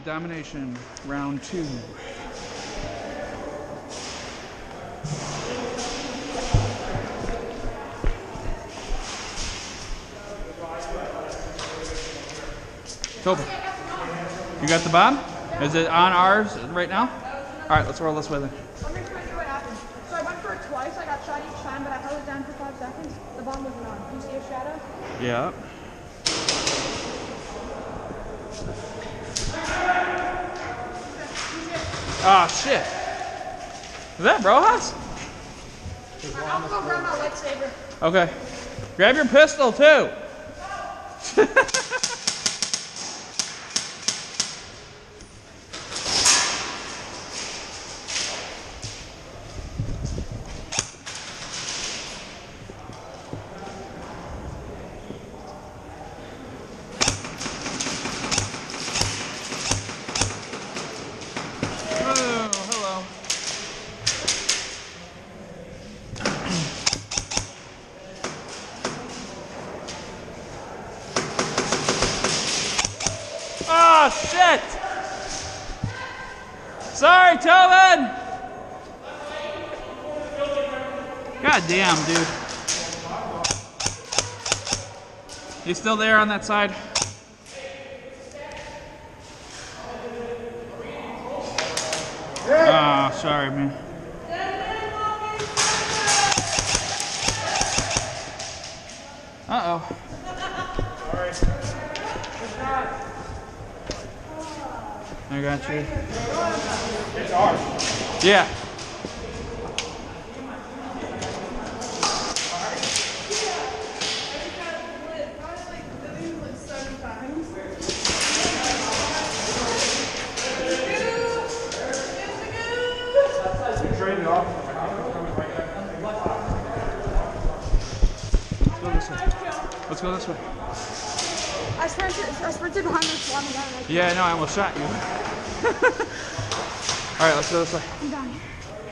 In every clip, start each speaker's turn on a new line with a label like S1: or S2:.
S1: Domination, round 2. Toby, you got the bomb? Is it on ours right now? All right, let's roll this way then.
S2: Let me show you what happened. So I went for it twice. I got shot each time, but I held it down for 5 seconds. The bomb wasn't on. Do you see a shadow?
S1: Yeah. Ah, shit. Is that Rojas?
S2: I'm gonna go grab my lightsaber.
S1: Okay. Grab your pistol too. Oh, shit! Sorry, Tobin! God damn, dude. You still there on that side? Oh, sorry, man. Uh-oh. I got you.
S3: It's ours.
S1: Yeah. Let's go this way.
S2: I sprinted behind this one guy.
S1: Yeah, I know, I almost shot you. Alright, let's go this way.
S2: I'm dying.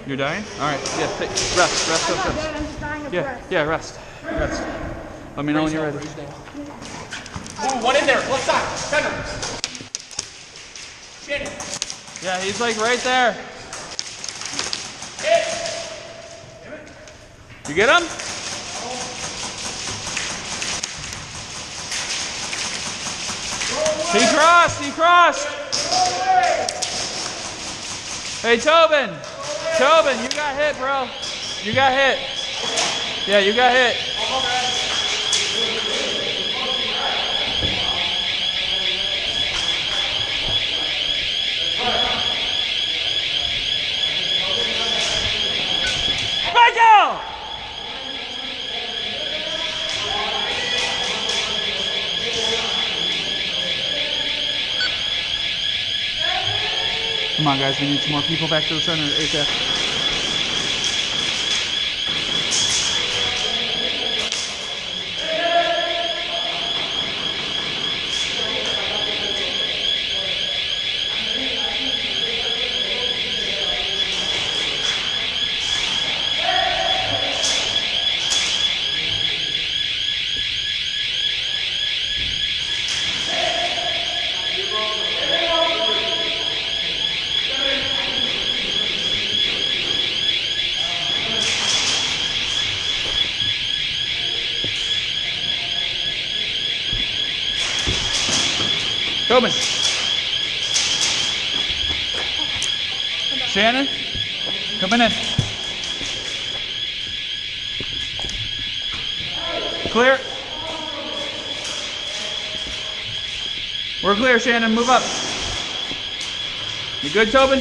S1: You're dying? Alright, yeah, rest.
S2: I'm not dead, I'm just dying of breath.
S1: Yeah, rest. Let me know when you're ready.
S3: Ooh, one in there, left side, center. Shannon.
S1: Yeah, he's like right there.
S3: Hit.
S1: You get him? He crossed. Hey, Tobin, you got hit, bro. You got hit. Yeah, you got hit. Michael! Come on, guys, we need some more people back to the center ASAP. Tobin. Shannon, coming in. Clear. We're clear, Shannon. Move up. You good, Tobin?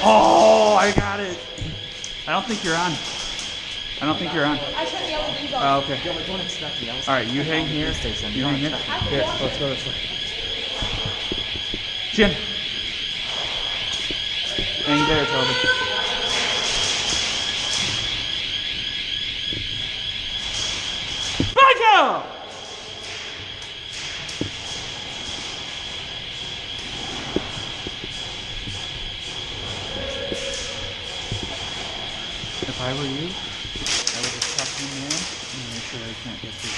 S1: Oh, I got it. I don't think you're on.
S2: I turned the LEDs off.
S1: Oh, okay. All right, you hang here. You hang here. Here, let's go this way. Chin. Hang there, Toby. Michael! If I were you, I would just tuck him in and make sure I can't get through.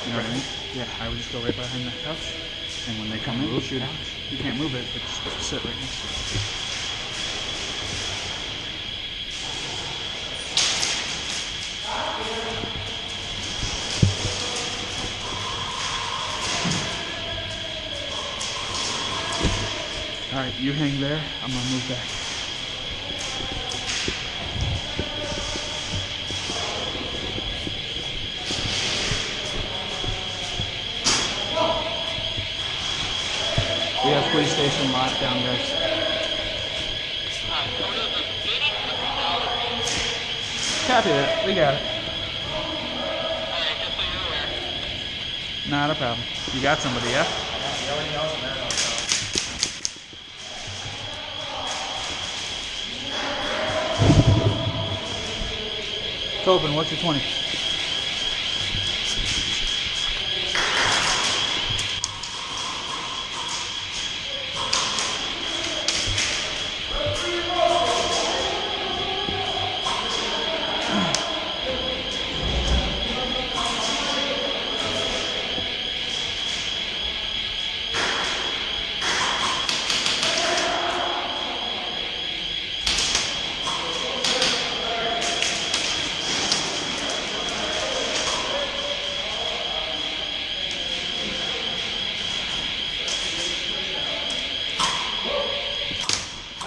S1: You know what I mean? Yeah, I would just go right behind that couch, and when they come in, we'll shoot out. You can't move it, but just sit right next to it. All right, you hang there. I'm gonna move back. We have police station lockdown, guys. Copy that. We got it. Not a problem. You got somebody, yeah? Tobin, what's your 20?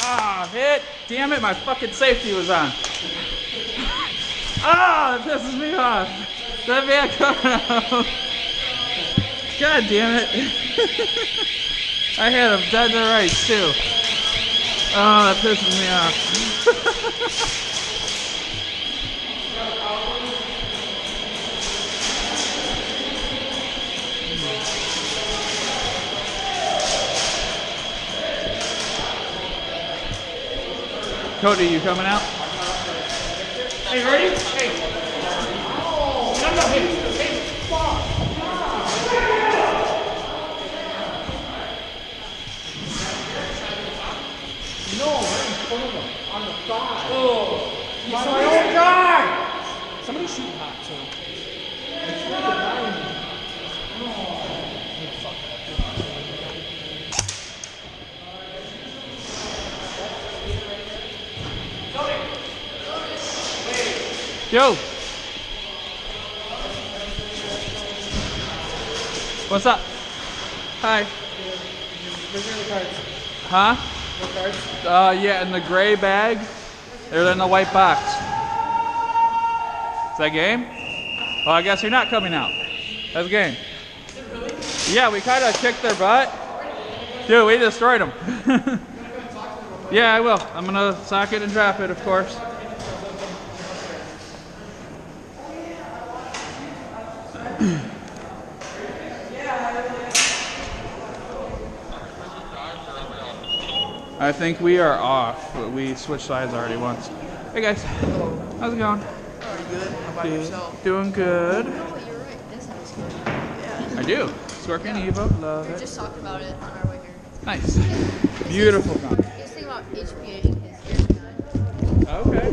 S1: Ah, hit! Damn it, my fucking safety was on. Ah, that pisses me off. That man coming out. God damn it. I had him dead to rights too. Oh, that pisses me off. Cody, you coming out?
S3: Hey, ready? Hey. No, hey, fuck. No, right in front of him, on the thigh. Oh, my own guy! Somebody's shooting hot, too. It's really the guy. Oh, fuck.
S1: Yo! What's up? Hi.
S3: Where's the cards?
S1: Huh?
S3: What cards?
S1: Yeah, in the gray bag. They're in the white box. Is that game? Well, I guess you're not coming out. That's game. Yeah, we kind of kicked their butt. Dude, we destroyed them. Yeah, I will. I'm going to sock it and drop it, of course. I think we are off, but we switched sides already once. Hey guys, how's it going?
S4: Pretty good. How about yourself?
S1: Doing good.
S4: Oh, you're right. This house good. Yeah.
S1: I do. Scorpion Evo, love
S4: We
S1: it.
S4: just talked about it on our way here.
S1: Nice. Beautiful gun.
S4: He's thinking about HPA in his ear gun.
S1: Okay.